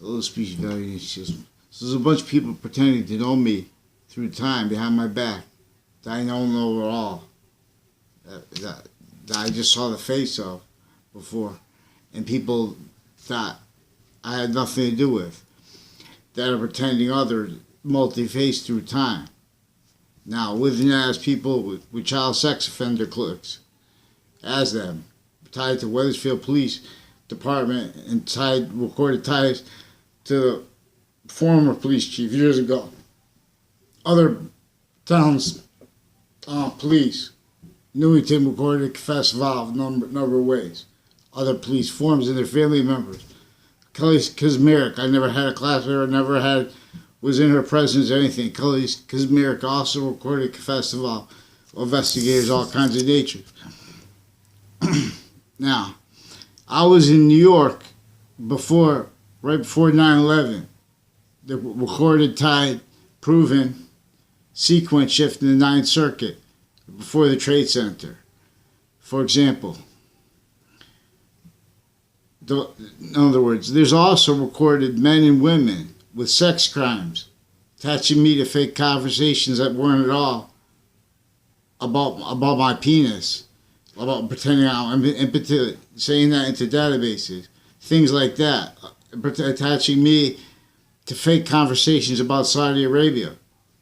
a little speech evaluation. So there's a bunch of people pretending to know me through time behind my back that I don't know at all. That I just saw the face of before, and people that I had nothing to do with, that are pretending others, multi-faced through time. Now, within that is people with child sex offender cliques, as them, tied to Wethersfield Police Department and recorded ties to the former police chief years ago. Other towns, police, Newington recorded confessed involved number of ways. Other police forms and their family members. Kelly Kazmarek, I never had a class with her, was in her presence or anything. Kelly Kazmarek also recorded confessed involved. Investigators, all kinds of nature. Now, I was in New York right before 9/11. The recorded, tied, proven sequence shift in the Ninth Circuit before the Trade Center. For example, in other words, there's also recorded men and women with sex crimes attaching me to fake conversations that weren't at all about my penis, about pretending I'm impotent, saying that into databases, things like that, attaching me to fake conversations about Saudi Arabia.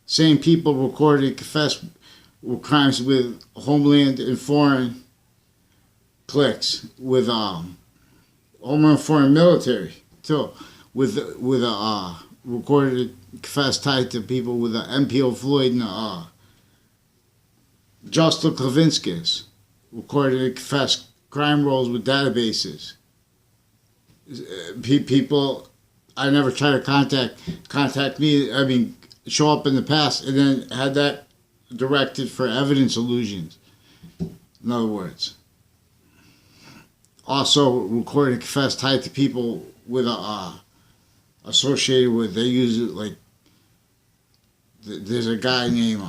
Same people recorded confessed crimes with homeland and foreign cliques, with homeland and foreign military too, with recorded confessed tied to people with MPO Floyd and Jocelyn Klavinskis, recorded confessed crime rolls with databases. People I never tried to contact me, show up in the past, and then had that directed for evidence illusions. In other words. Also recorded confessed tied to people with associated with, they use it like, there's a guy named,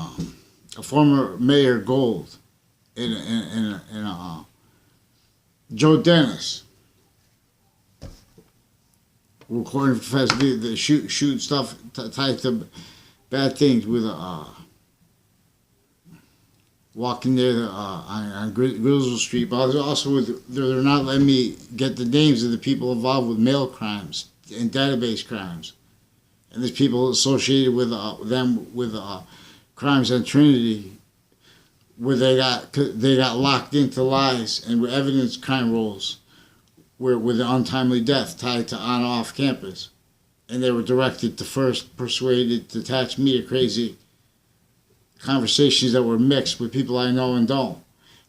a former Mayor Gold, in Joe Dennis, recording confessed the shoot stuff tied to bad things with walking there on Grizzle Street, but also they're not letting me get the names of the people involved with mail crimes and database crimes, and there's people associated with them with crimes on Trinity, where they got locked into lies and evidence crime rolls, with an untimely death tied to on off campus, and they were directed to first persuaded to attach me to crazy conversations that were mixed with people I know and don't,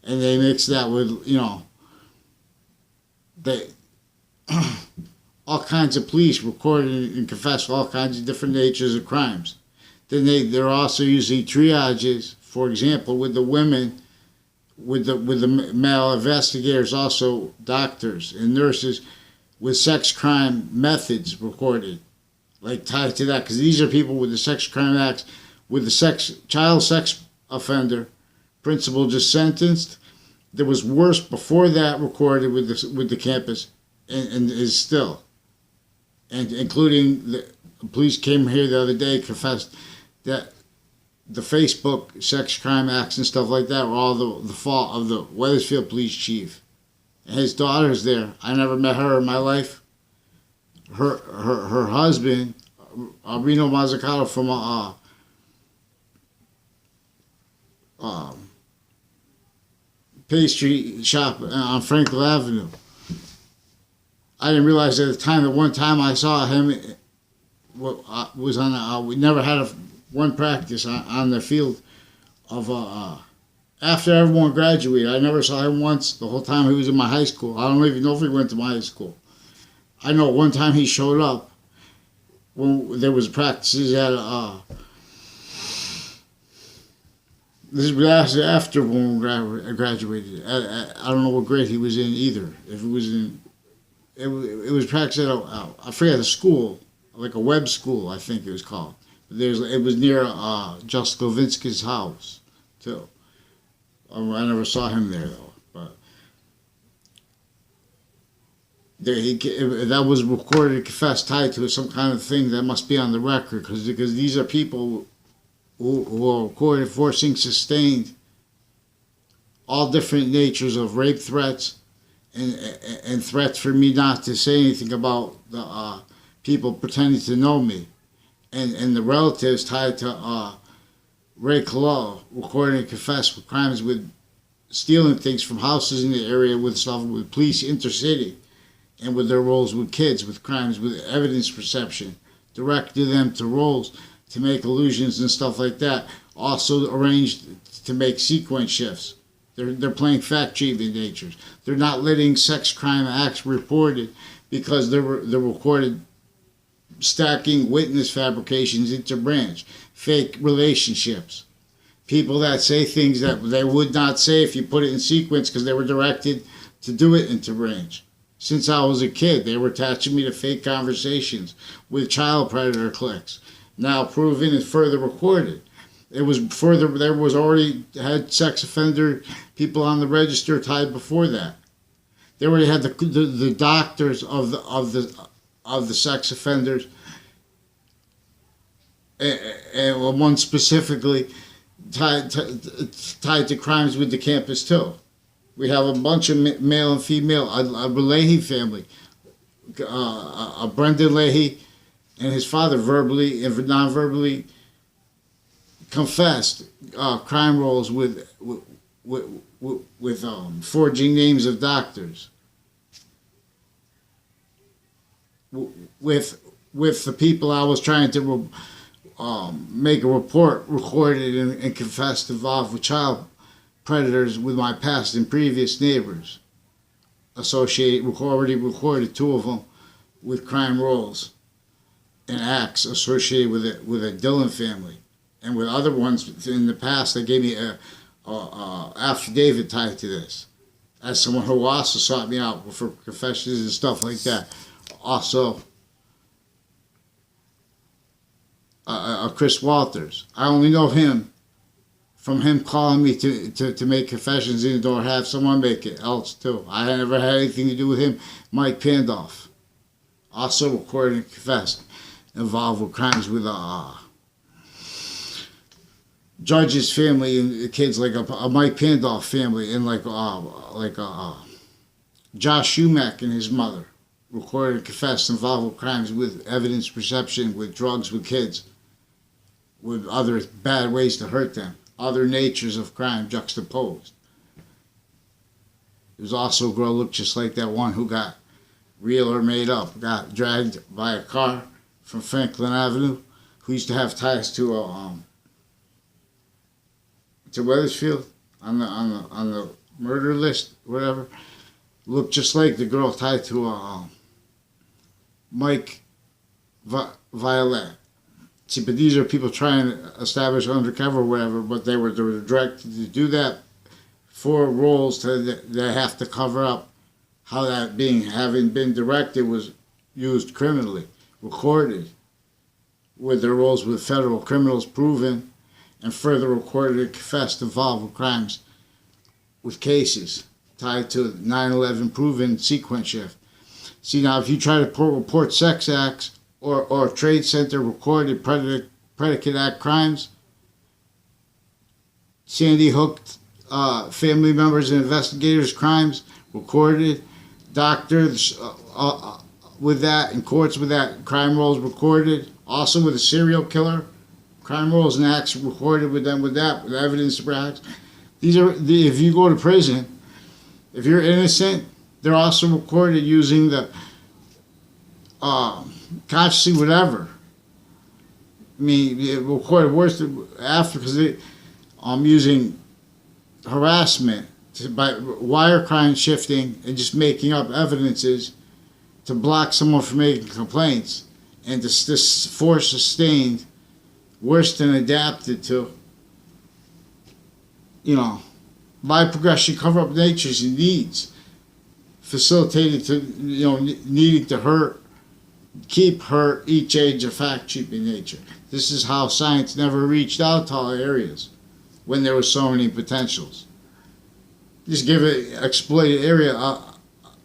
and they mixed that with they all kinds of police recorded and confessed all kinds of different natures of crimes. Then they're also using triages, for example, with the women, with the male investigators, also doctors and nurses, with sex crime methods recorded, like tied to that, because these are people with the sex crime acts, with the child sex offender principal just sentenced. There was worse before that recorded with the campus, and is still, and including the police came here the other day, confessed that the Facebook sex crime acts and stuff like that were all the fault of the Wethersfield police chief. And his daughter's there. I never met her in my life. Her husband, Reno Mazzucato, from pastry shop on Franklin Avenue. I didn't realize at the time that one time I saw him was on. We never had one practice on the field of after everyone graduated. I never saw him once the whole time he was in my high school. I don't even know if he went to my high school. I know one time he showed up when there was practices at this was after when we graduated. I don't know what grade he was in either. If it was in, it was practice at I forget the school, like a web school, I think it was called. It was near Just Kovinski's house too. I never saw him there though. But that was recorded and confessed tied to some kind of thing that must be on the record, because these are people who are recorded, forcing, sustained all different natures of rape threats and threats for me not to say anything about the people pretending to know me, and the relatives tied to Ray Kalo recorded and confessed with crimes with stealing things from houses in the area with stuff with police intercity, and with their roles with kids, with crimes with evidence perception, directed them to roles to make illusions and stuff like that. Also arranged to make sequence shifts. They're playing fact treatment natures. They're not letting sex crime acts reported because they're recorded stacking witness fabrications into branch, fake relationships. People that say things that they would not say if you put it in sequence because they were directed to do it into branch. Since I was a kid, they were attaching me to fake conversations with child predator cliques. Now proven and further recorded. It was further, there was already had sex offender people on the register tied before that. They already had the doctors of the sex offenders, and one specifically tied to crimes with the campus too. We have a bunch of male and female, a Lethe family, a Brendan Lethe and his father verbally and non-verbally confessed crime roles with forging names of doctors, with the people I was trying to make a report recorded and confessed involved with child predators with my past and previous neighbors, already recorded 2 of them with crime roles and acts associated with a Dillon family, and with other ones in the past that gave me a affidavit tied to this, as someone who also sought me out for confessions and stuff like that. Also, Chris Walters. I only know him from him calling me to make confessions in the door, have someone make it else too. I never had anything to do with him. Mike Pandoff, also recorded and confessed, involved with crimes with Judge's family and kids, like a Mike Pandoff family, and like Josh Schumack and his mother, recorded and confessed, involved with crimes with evidence perception, with drugs, with kids, with other bad ways to hurt them, other natures of crime juxtaposed. There was also a girl who looked just like that one who got real or made up, got dragged by a car from Franklin Avenue, who used to have ties to Weathersfield on the murder list, whatever. Looked just like the girl tied to Mike Violet. See, but these are people trying to establish undercover or whatever, but they were directed to do that for roles they have to cover up how that having been directed was used criminally, recorded, with their roles with federal criminals proven, and further recorded and confessed involved with crimes with cases tied to 9/11 proven sequence shift. See, now if you try to report sex acts or Trade Center recorded predicate act crimes, Sandy Hook family members and investigators crimes recorded, doctors with that, in courts with that, crime rolls recorded, also with a serial killer, crime rolls and acts recorded with them with that, with evidence acts. These are, if you go to prison, if you're innocent, they're also recorded using the consciously whatever. I mean, it recorded worse after, because using harassment by wire crime shifting and just making up evidences to block someone from making complaints, and this force sustained, worse than adapted to, by progression, cover up natures and needs, facilitated to, needing to keep each age a fact-keeping nature. This is how science never reached out to all areas when there were so many potentials. Just give it exploited area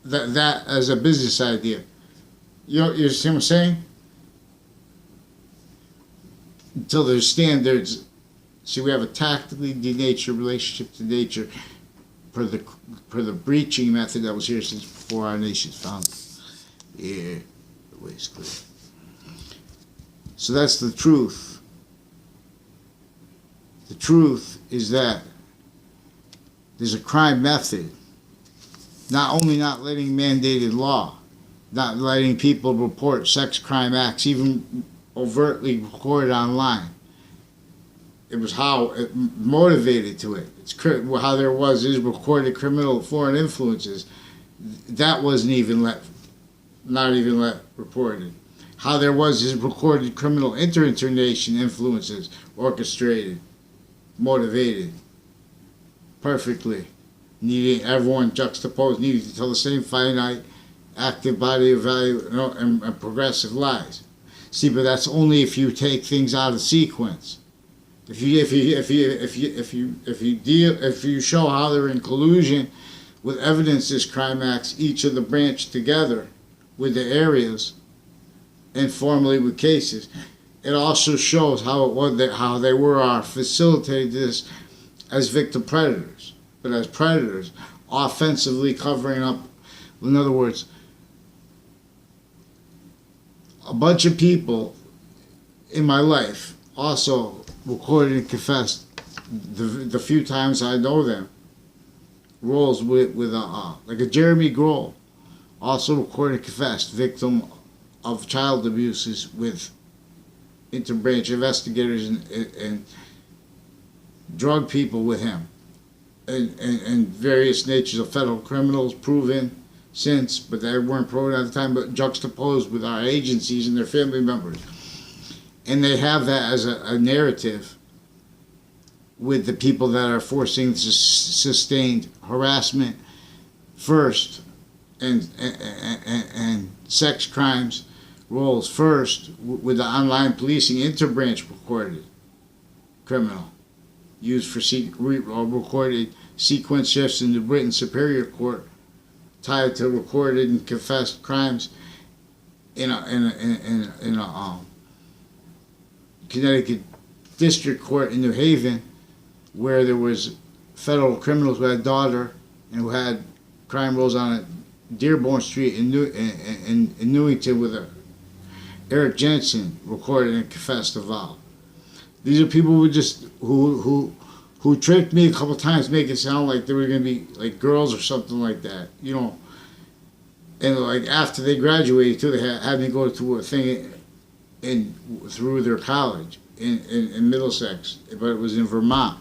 that as a business idea. You see what I'm saying? Until there's standards. See, we have a tactically denatured relationship to nature per the breaching method that was here since before our nation's founding. Yeah, the way is clear. So that's the truth. The truth is that there's a crime method. Not only not letting mandated law, not letting people report sex crime acts, even overtly recorded online. It was how it motivated to it. It's how there was recorded criminal foreign influences. That wasn't even not even reported. How there was recorded criminal internation influences, orchestrated, motivated, perfectly, needing everyone juxtaposed, needing to tell the same finite, active body of value and progressive lies. See, but that's only if you take things out of sequence. If you show how they're in collusion with evidence as crime acts, each of the branch together with the areas, and formally with cases, it also shows how they were facilitating this as victim predators, but as predators, offensively covering up. In other words, a bunch of people in my life also recorded and confessed the few times I know them. Roles with like a Jeremy Grohl, also recorded and confessed, victim of child abuses with interbranch investigators and drug people with him, and various natures of federal criminals proven since, but they weren't proven at the time, but juxtaposed with our agencies and their family members. And they have that as a narrative with the people that are forcing sustained harassment first, and sex crimes roles first, with the online policing interbranch recorded criminal used for recorded sequence shifts in the Britain Superior Court tied to recorded and confessed crimes in a Connecticut District Court in New Haven, where there was federal criminals who had a daughter and who had crime rolls on a Dearborn Street in Newington with Eric Jensen recorded and confessed a vow. These are people who tricked me a couple times, make it sound like they were going to be like girls or something like that, you know. And like after they graduated too, they had me go to a thing through their college in Middlesex, but it was in Vermont.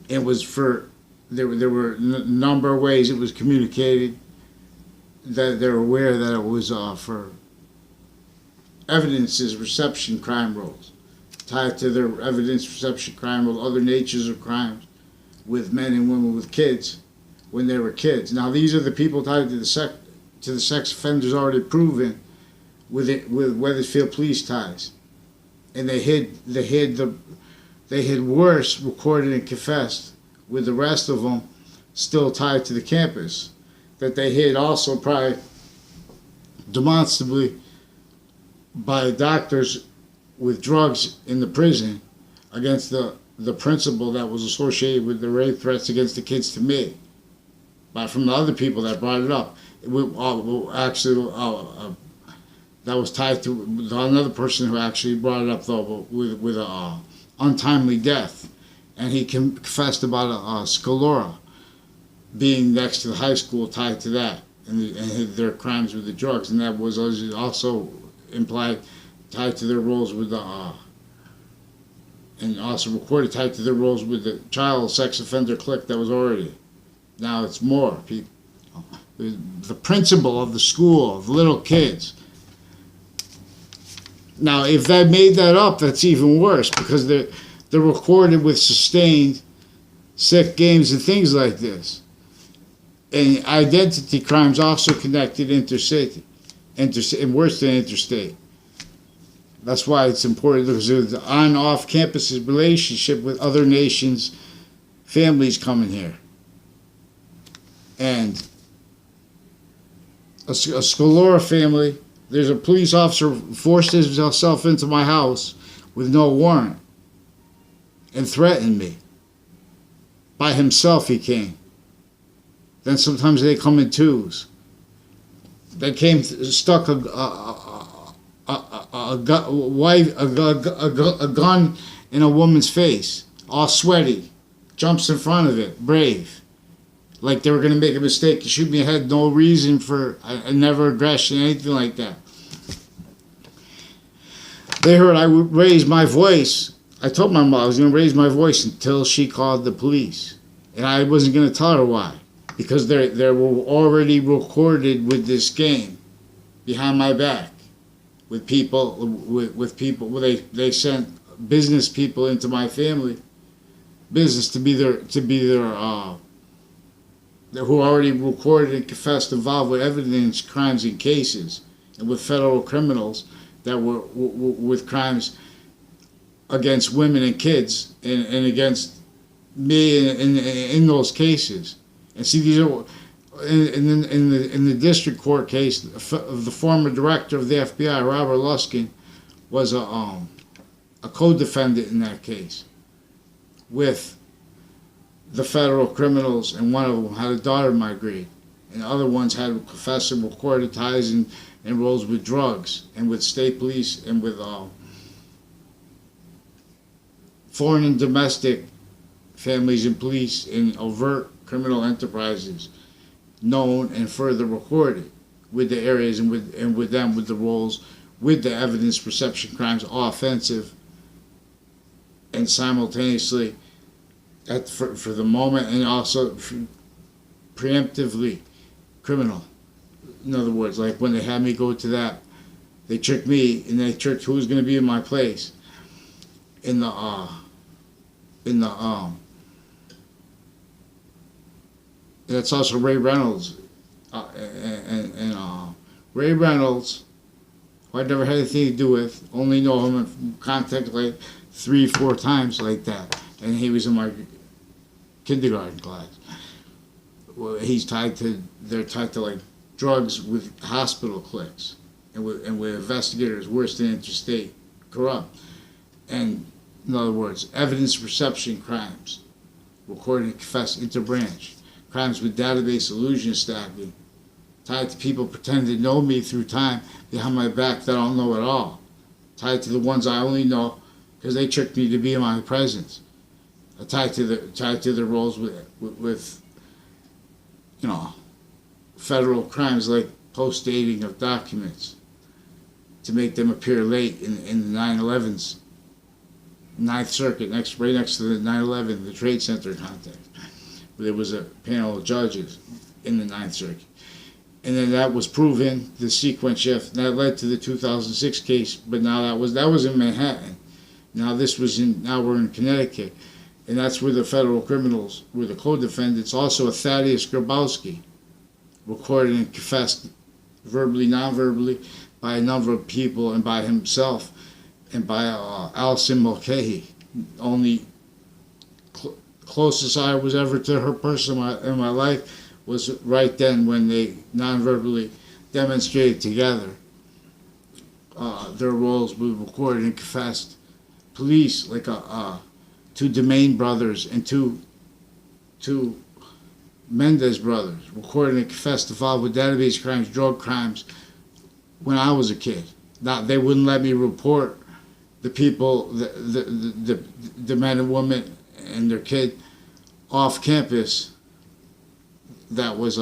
It was for there were a number of ways it was communicated that they're aware that it was for evidences reception crime roles, tied to their evidence reception crime roles, other natures of crimes with men and women with kids when they were kids. Now these are the people tied to the sex offenders already proven with Wethersfield police ties, and they hid worse, recorded and confessed with the rest of them still tied to the campus, that they hid also probably demonstrably by doctors with drugs in the prison against the principal that was associated with the rape threats against the kids to me, but from the other people that brought it up. That was tied to another person who actually brought it up, though, with a untimely death, and he confessed about a Scalora being next to the high school tied to that, and their crimes with the drugs, and that was also implied tied to their roles with and also recorded tied to their roles with the child sex offender clique that was already. Now it's more people. The principal of the school, of little kids. Now, if they made that up, that's even worse, because they're recorded with sustained sick games and things like this. And identity crimes also connected interstate, and worse than interstate. That's why it's important, because there's the on-off campus relationship with other nations' families coming here. And a Scalora family. There's a police officer forced himself into my house with no warrant and threatened me. By himself he came. Then sometimes they come in twos. They came, stuck a gun in a woman's face, all sweaty, jumps in front of it, brave. Like they were going to make a mistake and shoot me in the head, no reason for, never aggression, anything like that. They heard I would raise my voice. I told my mom I was going to raise my voice until she called the police. And I wasn't going to tell her why. Because they were already recorded with this game behind my back. With people, they sent business people into my family. Business to be their who already recorded and confessed involved with evidence, crimes, and cases, and with federal criminals that were with crimes against women and kids and against me in those cases. And see, these are in the district court case of the former director of the FBI, Robert Luskin, was a co-defendant in that case with the federal criminals, and one of them had a daughter in my grade, and other ones had confessed and recorded ties and roles with drugs and with state police and with foreign and domestic families and police in overt criminal enterprises, known and further recorded with the areas and with them with the roles, with the evidence perception crimes, offensive and simultaneously for the moment, and also preemptively criminal. In other words, like when they had me go to that, they tricked me and they tricked who was going to be in my place that's also Ray Reynolds, and Ray Reynolds, who I never had anything to do with, only know him in contact like 3-4 times like that, and he was in my kindergarten class. Well, they're tied to like drugs with hospital cliques, and with investigators worse than interstate, corrupt, and in other words, evidence perception crimes, recorded and confessed interbranch, crimes with database illusion stacking, tied to people pretending to know me through time behind my back that I don't know at all, tied to the ones I only know because they tricked me to be in my presence, tied to the roles with federal crimes like post-dating of documents to make them appear late in the 9/11s. Ninth Circuit, right next to the 9/11, the Trade Center context. There was a panel of judges in the Ninth Circuit. And then that was proven, the sequence shift, and that led to the 2006 case, but now that was in Manhattan. Now we're in Connecticut. And that's where the federal criminals were the co-defendants. Also a Thaddeus Grabowski, recorded and confessed verbally, non-verbally, by a number of people and by himself, and by Allison Mulcahy. Only closest I was ever to her person in my life was right then when they non-verbally demonstrated together their roles were recorded and confessed. Police, like two Demain brothers and two Mendez brothers, recorded and confessed involved with database crimes, drug crimes when I was a kid. Now they wouldn't let me report the people, the men and women and their kid off campus that was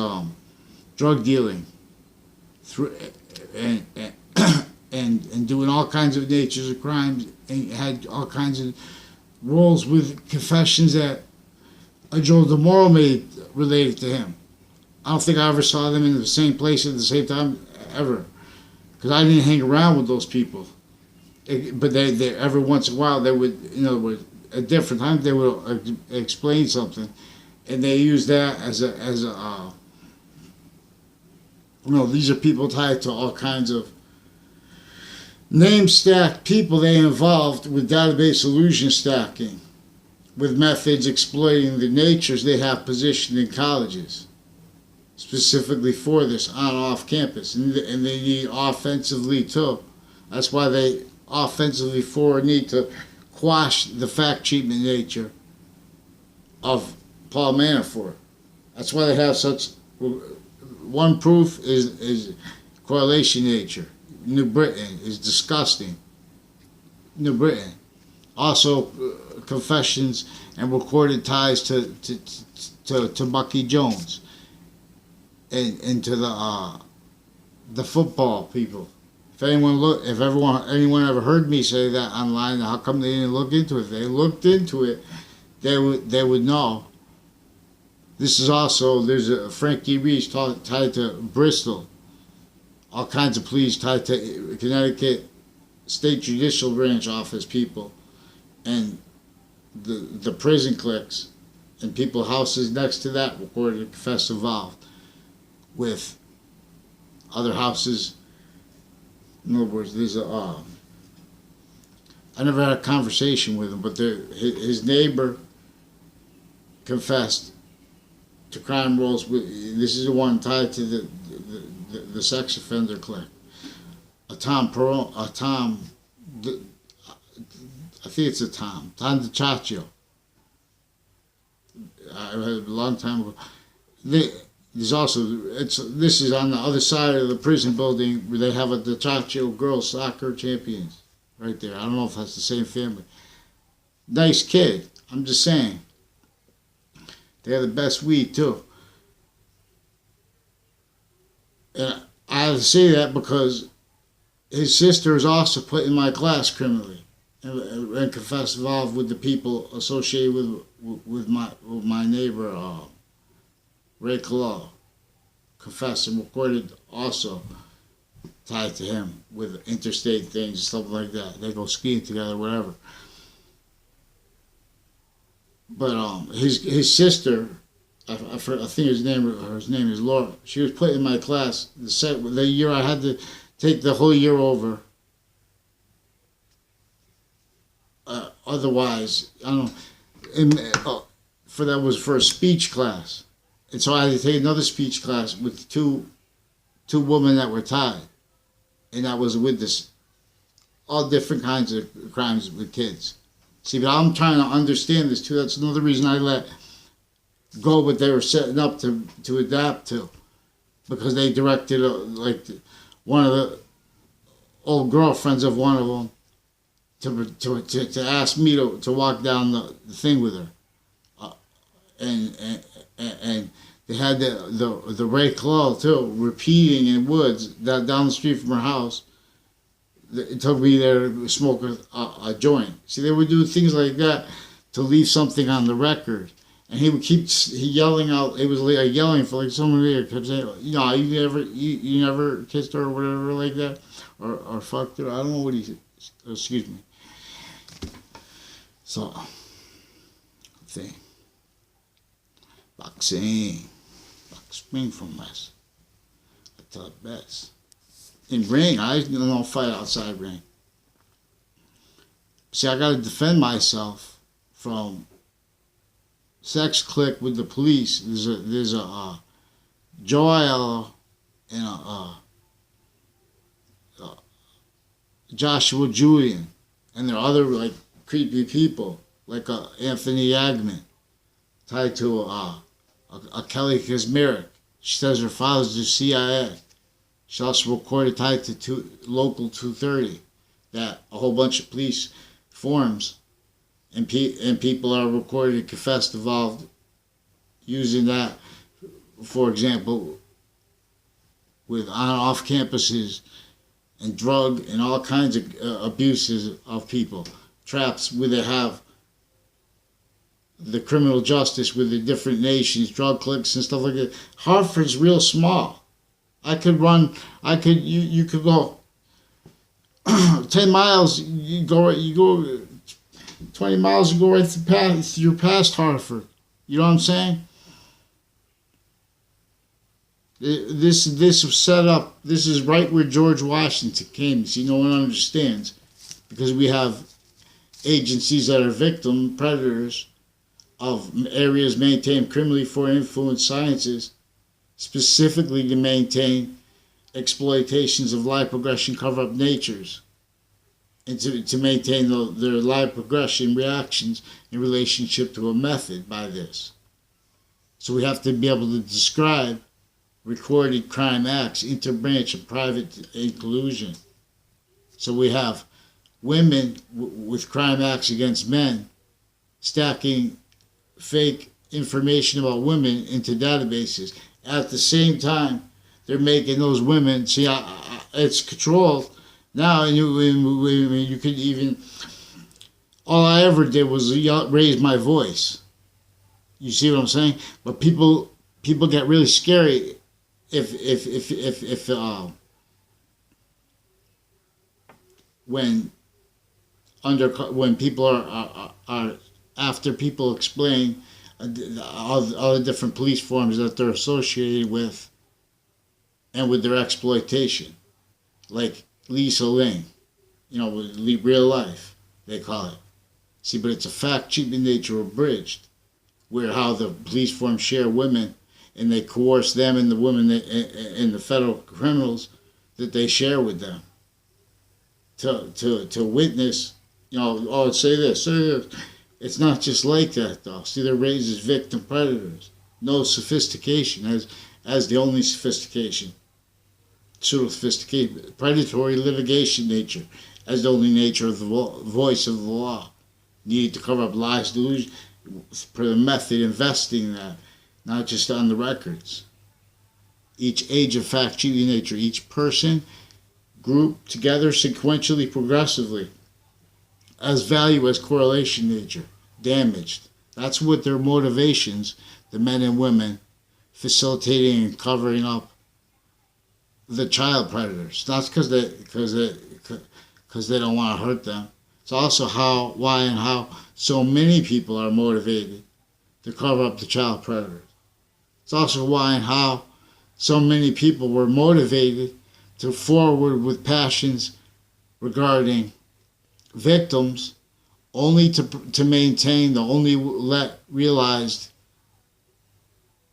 drug dealing through and doing all kinds of natures of crimes, and had all kinds of roles with confessions that Joe DeMoro made related to him. I don't think I ever saw them in the same place at the same time ever, because I didn't hang around with those people. But they every once in a while they would, in other words, at different times they would explain something, and they use that as a these are people tied to all kinds of name-stacked people they involved with database illusion stacking, with methods exploiting the natures they have positioned in colleges. specifically for this on off campus, and they need offensively too. That's why they offensively forward need to quash the fact treatment nature of Paul Manafort. That's why they have such one proof is correlation nature. New Britain is disgusting. New Britain. Also, confessions and recorded ties to Bucky Jones and to the football people. If anyone ever heard me say that online, how come they didn't look into it? If they looked into it, they would know. This is also, there's a Frankie Reese tied to Bristol. All kinds of police tied to Connecticut State Judicial Branch Office people. And the prison cliques and people houses next to that recorded and confessed involved with other houses. In other words, there's I never had a conversation with him, but his neighbor confessed to crime rolls. This is the one tied to the sex offender clique. Tom, I think it's Tom DiCaccio. I had a long time ago. There's also, this is on the other side of the prison building where they have a DiCaccio girls soccer champions right there. I don't know if that's the same family. Nice kid. I'm just saying. They have the best weed too. And I have to say that because his sister is also put in my class criminally and confessed involved with the people associated with my neighbor Ray Colo. Confessed and recorded also tied to him with interstate things and stuff like that. They go skiing together, whatever. But his sister, I think his name is Laura. She was put in my class the year I had to take the whole year over. Otherwise, I don't know. That was for a speech class, and so I had to take another speech class with two women that were tied, and that was with this all different kinds of crimes with kids. See, but I'm trying to understand this too. That's another reason I let go what they were setting up to adapt to, because they directed like one of the old girlfriends of one of them to ask me to walk down the thing with her, and they had the Ray Claw too repeating in Woods down the street from her house. It took me there to smoke a joint. See, they would do things like that to leave something on the record. And he would keep yelling out. It was like yelling for like someone there kept saying, you never kissed her or whatever like that, or fucked her. I don't know what he said. Excuse me. So, thing. Boxing from West. I tell it best. In ring, I don't fight outside ring. See, I got to defend myself from sex clique with the police. There's a Joe Aiello and a Joshua Julian, and there are other like creepy people like Anthony Yagman tied to a Kelly Kazmarek. She says her father's the CIA. She also recorded tied to Local 230 that a whole bunch of police forms and people are recorded and confessed involved using that, for example, with on-off campuses and drug and all kinds of abuses of people, traps where they have the criminal justice with the different nations, drug cliques and stuff like that. Hartford's real small. You could go 10 miles, you go 20 miles, you go right you're past Hartford. You know what I'm saying? This was set up, this is right where George Washington came. See, no one understands. Because we have agencies that are predators of areas maintained criminally for influenced sciences. specifically to maintain exploitations of life progression cover-up natures, and to maintain their life progression reactions in relationship to a method by this. So we have to be able to describe recorded crime acts, interbranch and private inclusion. So we have women with crime acts against men stacking fake information about women into databases. At the same time, they're making those women, see, it's controlled now, and you could even, all I ever did was raise my voice. You see what I'm saying? But people get really scary if when people are after people explain all the different police forms that they're associated with and with their exploitation, like Lisa Ling, with real life, they call it. See, but it's a fact, cheap in nature, abridged, where how the police forms share women, and they coerce them and the women and the federal criminals that they share with them to witness, say this. It's not just like that, though. See, they're raised as victim predators. No sophistication as the only sophistication. Pseudo-sophisticated. Predatory litigation nature as the only nature of the voice of the law. Needed to cover up lies, delusion, for the method investing that, not just on the records. Each age of fact, cheating nature, each person grouped together sequentially, progressively, as value, as correlation nature, damaged. That's what their motivations, the men and women, facilitating and covering up the child predators. Not because they don't want to hurt them. It's also why and how so many people are motivated to cover up the child predators. It's also why and how so many people were motivated to forward with passions regarding victims, only to maintain the only realized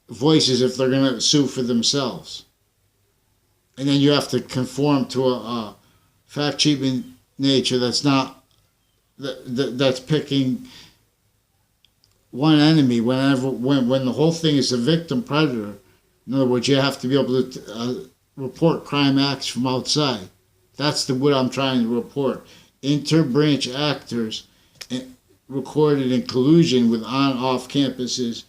voices if they're going to sue for themselves. And then you have to conform to a fact-cheating nature that's not that's picking one enemy when the whole thing is a victim predator. In other words, you have to be able to report crime acts from outside. That's what I'm trying to report. Interbranch actors recorded in collusion with on-off campuses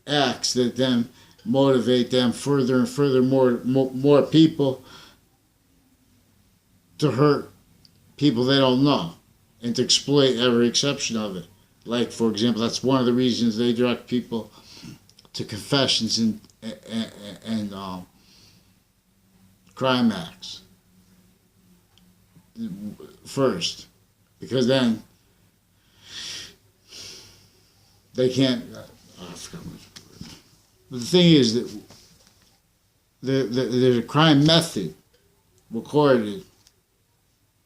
acts that then motivate them further and further more people to hurt people they don't know and to exploit every exception of it. Like, for example, that's one of the reasons they direct people to confessions and crime acts first, because then they can't. But the thing is that there's a crime method recorded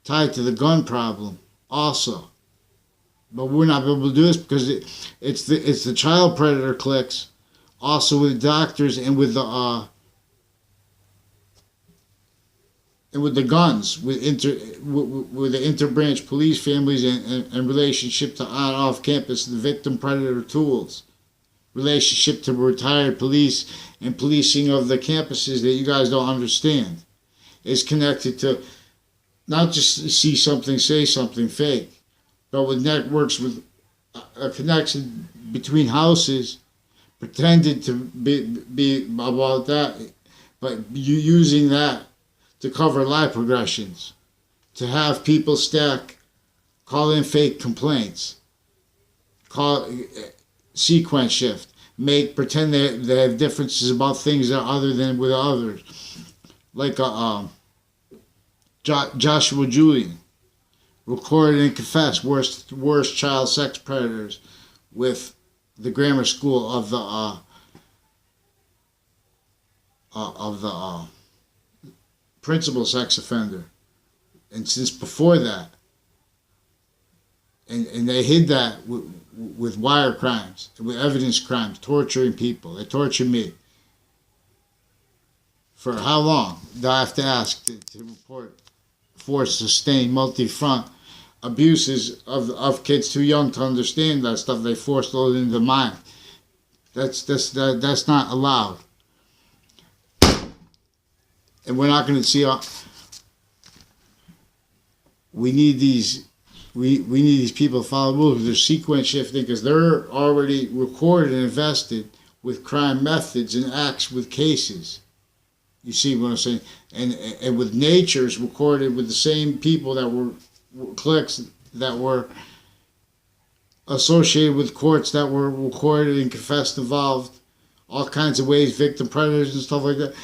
tied to the gun problem also. But we're not able to do this because it's the child predator cliques, also with doctors and with the guns, with the interbranch police families and relationship to on-off campus, the victim predator tools, relationship to retired police and policing of the campuses that you guys don't understand, is connected to not just see something, say something fake, but with networks with a connection between houses, pretended to be about that, but you using that to cover live progressions, to have people call in fake complaints, sequence shift, pretend they have differences about things that are other than with others, like Joshua Julian. Recorded and confessed worst child sex predators with the grammar school of the principal sex offender, and since before that, and they hid that with wire crimes, with evidence crimes, torturing people. They tortured me. For how long do I have to ask to report forced, sustained, multi-front abuses of kids too young to understand that stuff? They force load into the mind. That's not allowed. And we're not going to see. We need these. We need these people to follow rules. They're sequence shifting because they're already recorded and invested with crime methods and acts with cases. You see what I'm saying? And with natures recorded with the same people that were cliques that were associated with courts that were recorded and confessed involved all kinds of ways, victim predators and stuff like that.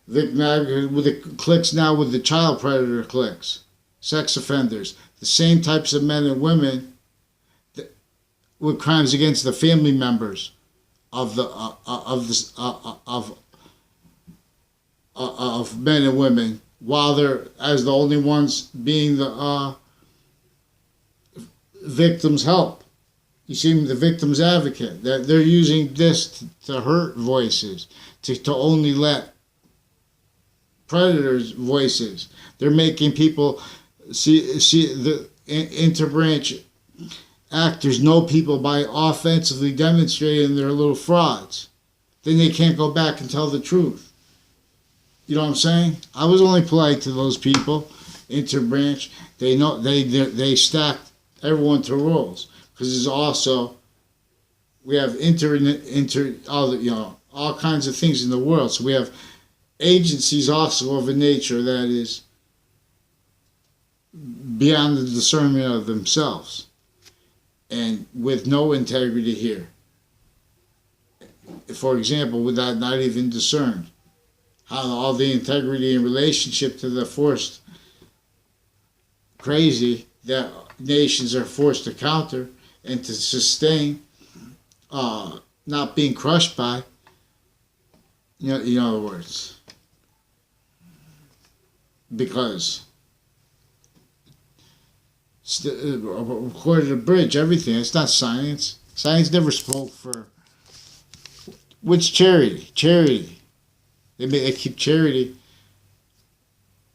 With the cliques now with the child predator cliques, sex offenders, the same types of men and women with crimes against the family members of men and women, while they're as the only ones being the victim's help. You see, the victim's advocate. They're using this to hurt voices, to only let predators' voices. They're making people see the interbranch actors know people by offensively demonstrating they're little frauds. Then they can't go back and tell the truth. You know what I'm saying? I was only polite to those people. Interbranch. They know they stacked everyone to roles because there's also we have all kinds of things in the world. So we have agencies also of a nature that is beyond the discernment of themselves and with no integrity here. For example, would that not even discern how all the integrity in relationship to the forced crazy that nations are forced to counter and to sustain, not being crushed by, in other words, because recorded a bridge, everything. It's not science. Science never spoke for. What's charity? Charity. They keep charity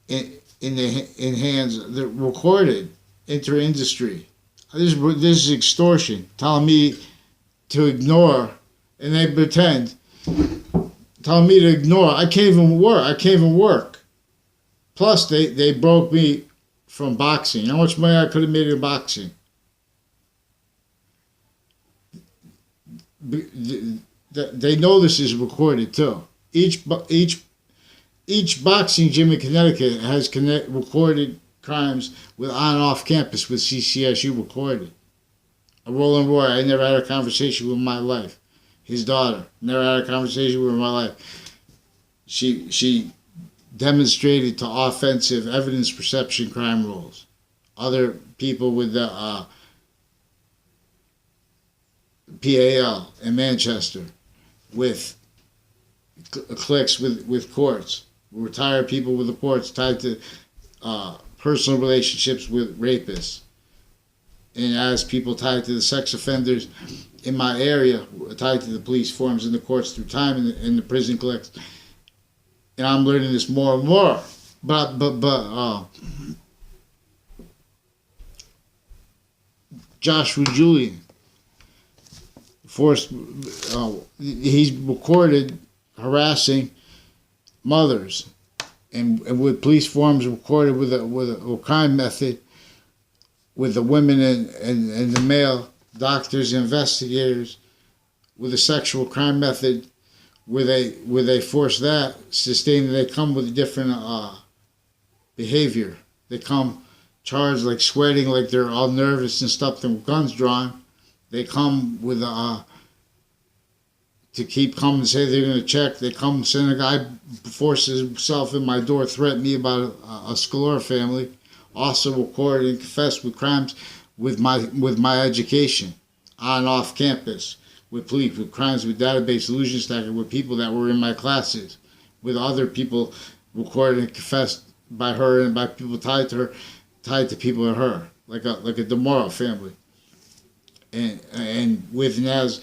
in hands. They're recorded inter-industry. This is extortion. Telling me to ignore, and they pretend. Telling me to ignore. I can't even work. Plus, they broke me from boxing. How much money I could have made in boxing? They know this is recorded too. Each boxing gym in Connecticut has recorded crimes with on and off campus with CCSU recorded. A Roland Roy, I never had a conversation with in my life. His daughter, never had a conversation with in my life. She demonstrated to offensive evidence perception crime rules. Other people with the PAL in Manchester with cliques with courts, retired people with the courts tied to personal relationships with rapists, and as people tied to the sex offenders in my area, tied to the police forms in the courts through time in the prison cliques. And I'm learning this more and more. But Joshua Julian forced. He's recorded harassing mothers, and with police forms recorded with a crime method, with the women and the male doctors and investigators, with a sexual crime method, where they force that sustained. They come with different behavior. They come charged like sweating, like they're all nervous and stuff, and guns drawn. They come with to keep coming and say they're going to check. They come, send a guy, forces himself in my door, threaten me about a Scalora family. Also recorded and confessed with crimes with my education on and off campus, with police, with crimes with database illusion stacker, with people that were in my classes, with other people recorded and confessed by her and by people tied to her, tied to people in her, like a DeMoro family, and with Naz,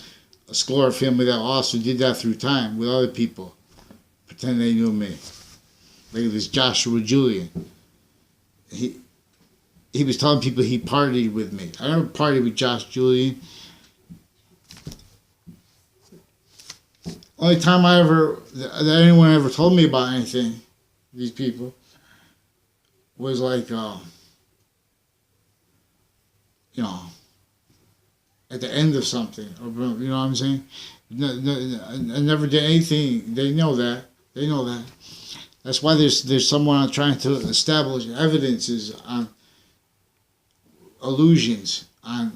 a Scalora family that also did that through time with other people, pretend they knew me. like this Joshua Julian. He was telling people he partied with me. I never partied with Josh Julian. Only time that anyone ever told me about anything, these people, was like, at the end of something, or, you know what I'm saying? I never did anything. They know that. That's why there's someone trying to establish evidences on illusions on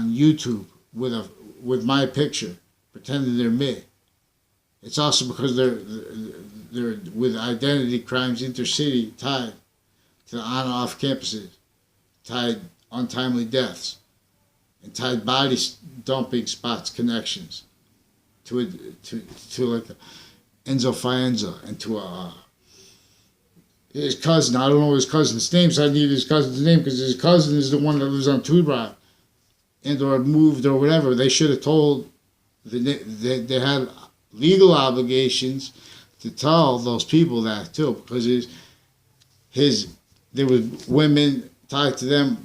YouTube with my picture, pretending they're me. It's also because they're with identity crimes intercity tied to on and off campuses, tied untimely deaths, and tied body dumping spots connections to like Enzo Fienza and to his cousin. I don't know his cousin's name, so I need his cousin's name because his cousin is the one that lives on Tudor and or moved or whatever. They should have told they had legal obligations to tell those people that too, because there was women tied to them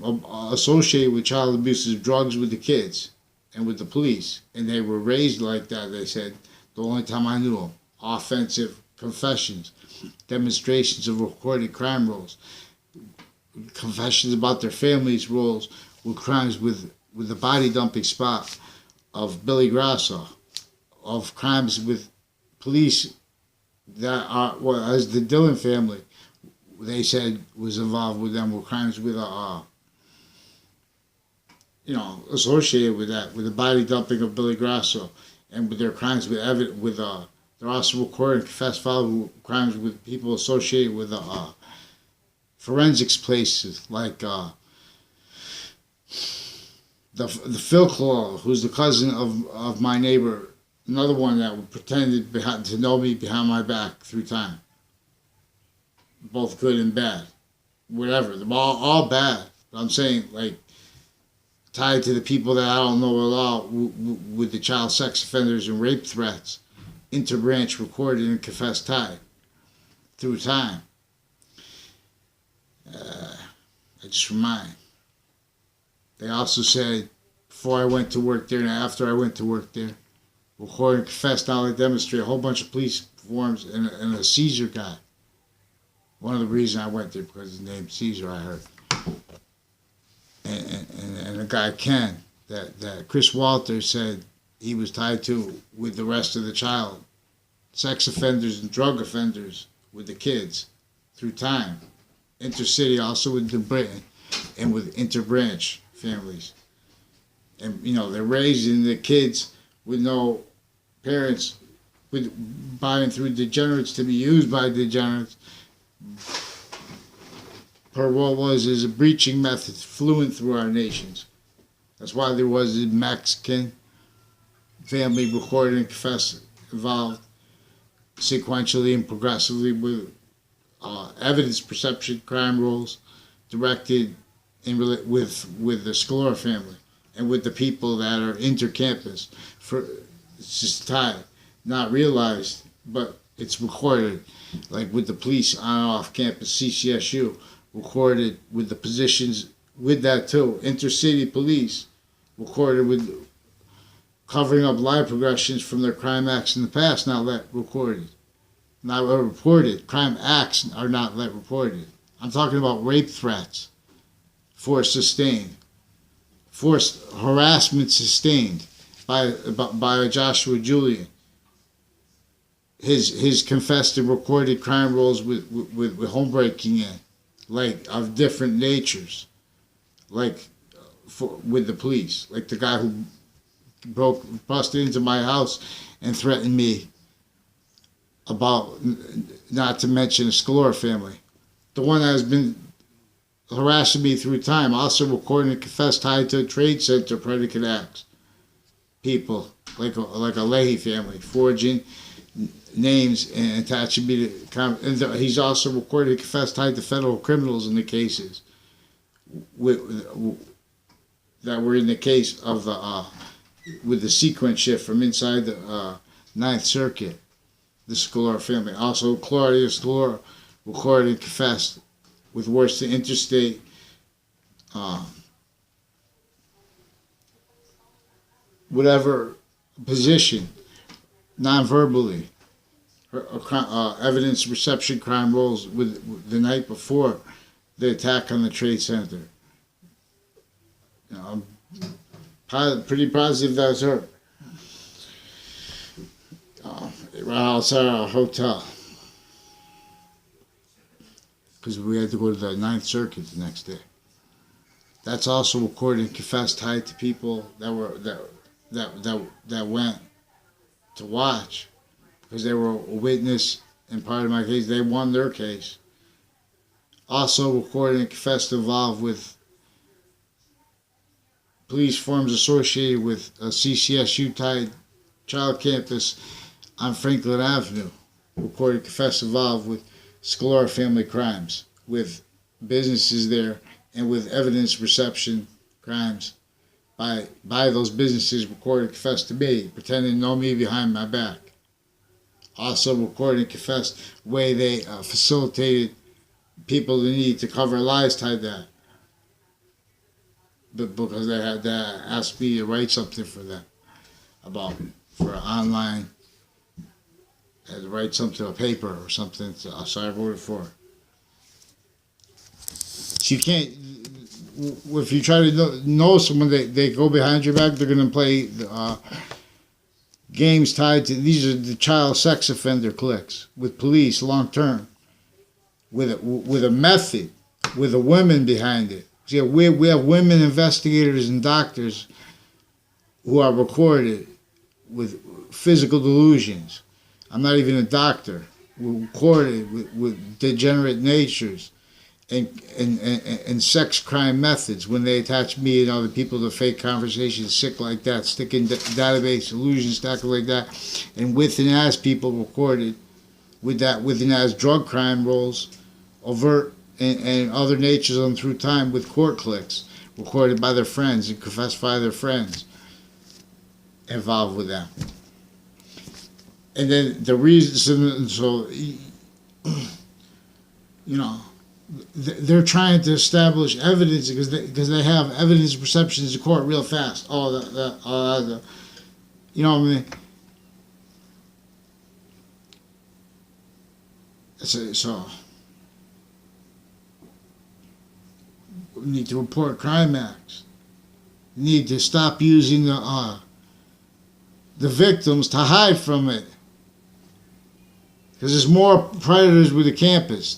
associated with child abuses, drugs with the kids and with the police, and they were raised like that. They said the only time I knew them, offensive confessions, demonstrations of recorded crime rolls, confessions about their families' roles with crimes with the body dumping spot of Billy Grasso, of crimes with police that are, well, as the Dillon family, they said was involved with them, were crimes with associated with that, with the body dumping of Billy Grasso, and with their crimes they're also recording confessed foul crimes with people associated with forensics places like the Phil Claw, who's the cousin of my neighbor, another one that pretended to know me behind my back through time. Both good and bad, whatever. They're all bad. But I'm saying, like, tied to the people that I don't know at all with the child sex offenders and rape threats, interbranch recorded and confessed tie through time. I just remind. They also said before I went to work there and after I went to work there, recorded and confessed, not only demonstrate a whole bunch of police forms and a Caesar guy. One of the reasons I went there because his name's Caesar, I heard. And a guy Ken that Chris Walters said he was tied to with the rest of the child sex offenders and drug offenders with the kids through time. Intercity also with the Britain and with interbranch families. And they're raising the kids with no parents, with buying through degenerates to be used by degenerates. Per what is a breaching method fluent through our nations. That's why there was a Mexican family recorded and confessed involved sequentially and progressively with evidence perception crime rolls directed with the Scalora family and with the people that are intercampus. It's just tied, not realized, but it's recorded, like with the police on and off campus, CCSU, recorded with the positions with that too. Intercity police recorded with covering up live progressions from their crime acts in the past, not reported. Crime acts are not let reported. I'm talking about rape threats, forced harassment sustained by Joshua Julian. His confessed and recorded crime rolls with homebreaking in, like of different natures, like with the police, like the guy who busted into my house and threatened me about, not to mention the Scalora family, the one that has been harassing me through time, also recorded and confessed tied to a trade center predicate acts. People like a Lethe family forging names and attaching me to. And he's also recorded and confessed tied to federal criminals in the cases that were in the case of the with the sequence shift from inside the Ninth Circuit. The Scalora family, also Claudia Scalora, recorded and confessed with worse than interstate whatever position, non-verbally, evidence reception crime rolls with the night before the attack on the Trade Center. I'm pretty positive that was her. Right outside our hotel. Because we had to go to the Ninth Circuit the next day. That's also recorded and confessed, tied to people that went to watch because they were a witness in part of my case. They won their case. Also recorded and confessed involved with police forms associated with a CCSU-tied child campus on Franklin Avenue. Recorded and confessed involved with Scalora family crimes, with businesses there, and with evidence reception crimes by those businesses. Recorded and confessed to me, pretending to know me behind my back. Also recorded and confessed the way they facilitated people who need to cover lies tied to that. But because they had to ask me to write something for them for online. I had to write something on paper or something, so I wrote it for her. So you can't, if you try to know someone, they go behind your back, they're going to play games tied to, these are the child sex offender cliques, with police long term, with a method, with a women behind it. See, we have women investigators and doctors who are recorded with physical delusions. I'm not even a doctor. We're recorded with degenerate natures and sex crime methods when they attach me and other people to fake conversations, sick like that, stick in database, illusion stack like that, and with and as people recorded with and as drug crime rolls, overt and other natures on through time with court cliques, recorded by their friends and confessed by their friends involved with them. And then the reason, so, they're trying to establish evidence because they have evidence perceptions in court real fast. You know what I mean? So we need to report crime acts. We need to stop using the victims to hide from it. Because there's more predators with the campus.